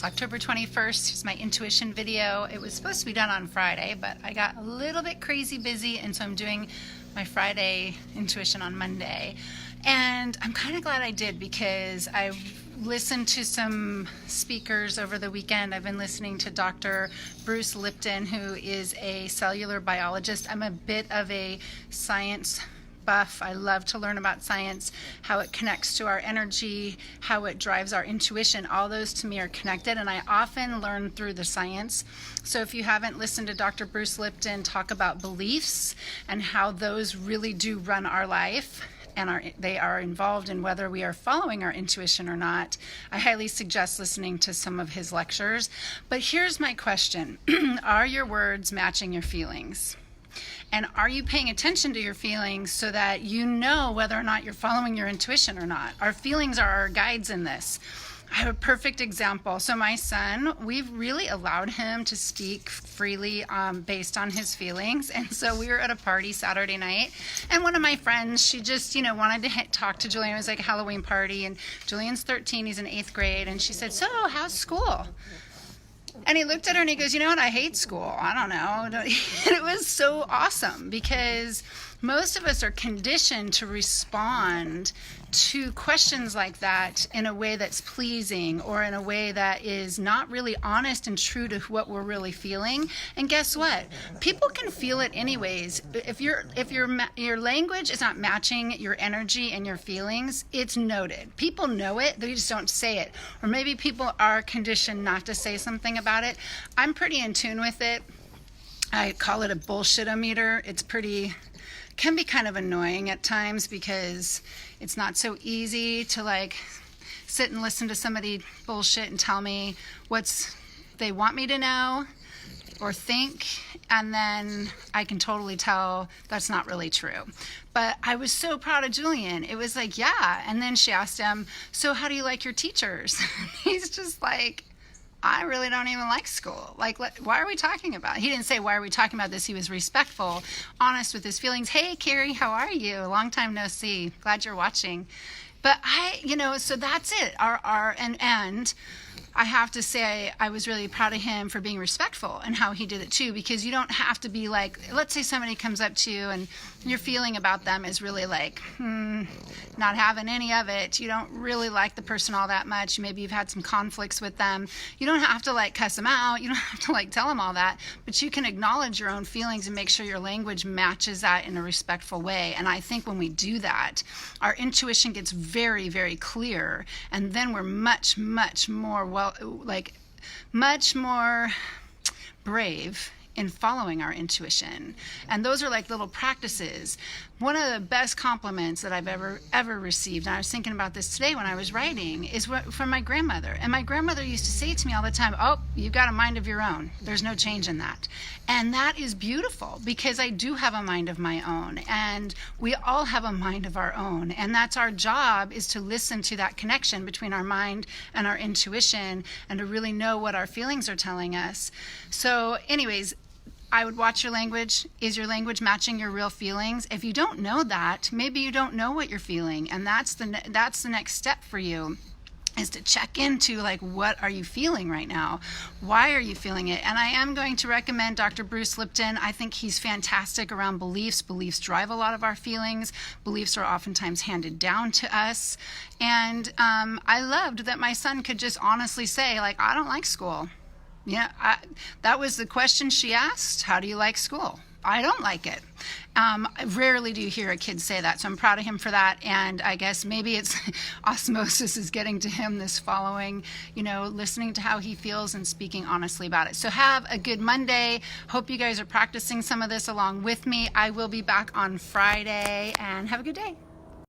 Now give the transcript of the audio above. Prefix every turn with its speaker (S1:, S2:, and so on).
S1: It's October 21st. It's my intuition video. It was supposed to be done on Friday, but I got a little bit crazy busy, and so I'm doing my Friday intuition on Monday. And I'm kind of glad I did, because I listened to some speakers over the weekend. I've been listening to Dr. Bruce Lipton, who is a cellular biologist. I'm a bit of a science buff. I love to learn about science, how it connects to our energy, how it drives our intuition. All those to me are connected, and I often learn through the science. So if you haven't listened to Dr. Bruce Lipton talk about beliefs and how those really do run our life, and they are involved in whether we are following our intuition or not, I highly suggest listening to some of his lectures. But here's my question. Are your words matching your feelings? And are you paying attention to your feelings so that you know whether or not you're following your intuition or not? Our feelings are our guides in this. I have a perfect example. So my son, we've really allowed him to speak freely based on his feelings. And so we were at a party Saturday night, and one of my friends, she just, wanted to talk to Julian. It was like a Halloween party, and Julian's 13, he's in 8th grade, and she said, "So, how's school?" And he looked at her and he goes, "You know what? I hate school. I don't know." And it was so awesome, because most of us are conditioned to respond to questions like that in a way that's pleasing, or in a way that is not really honest and true to what we're really feeling. And guess what? People can feel it anyways. If your language is not matching your energy and your feelings, it's noted. People know it, they just don't say it. Or maybe people are conditioned not to say something about it. I'm pretty in tune with it. I call it a bullshit-o-meter. Can be kind of annoying at times, because it's not so easy to sit and listen to somebody bullshit and tell me what they want me to know or think, and then I can totally tell that's not really true. But I was so proud of Julian. It was like, yeah. And then she asked him, "So how do you like your teachers?" He's just like, "I really don't even like school. Why are we talking about it?" He didn't say, "Why are we talking about this?" He was respectful, honest with his feelings. "Hey, Carrie, how are you? Long time no see. Glad you're watching." But so that's it. And I have to say, I was really proud of him for being respectful and how he did it too, because you don't have to be let's say somebody comes up to you and your feeling about them is really not having any of it. You don't really like the person all that much. Maybe you've had some conflicts with them. You don't have to cuss them out. You don't have to tell them all that, but you can acknowledge your own feelings and make sure your language matches that in a respectful way. And I think when we do that, our intuition gets very, very clear, and then we're much, much more much more brave in following our intuition. And those are little practices. One of the best compliments that I've ever received, and I was thinking about this today when I was writing, is from my grandmother. And my grandmother used to say to me all the time, "Oh, you've got a mind of your own. There's no change in that." And that is beautiful, because I do have a mind of my own, and we all have a mind of our own. And that's our job, is to listen to that connection between our mind and our intuition, and to really know what our feelings are telling us. So anyways, I would watch your language. Is your language matching your real feelings? If you don't know that, maybe you don't know what you're feeling, and that's the next step for you, is to check into what are you feeling right now? Why are you feeling it? And I am going to recommend Dr. Bruce Lipton. I think he's fantastic around beliefs. Beliefs drive a lot of our feelings. Beliefs are oftentimes handed down to us. And I loved that my son could just honestly say, "I don't like school." Yeah, that was the question she asked. "How do you like school?" "I don't like it." Rarely do you hear a kid say that, so I'm proud of him for that. And I guess maybe it's osmosis is getting to him, this following, listening to how he feels and speaking honestly about it. So have a good Monday. Hope you guys are practicing some of this along with me. I will be back on Friday, and have a good day.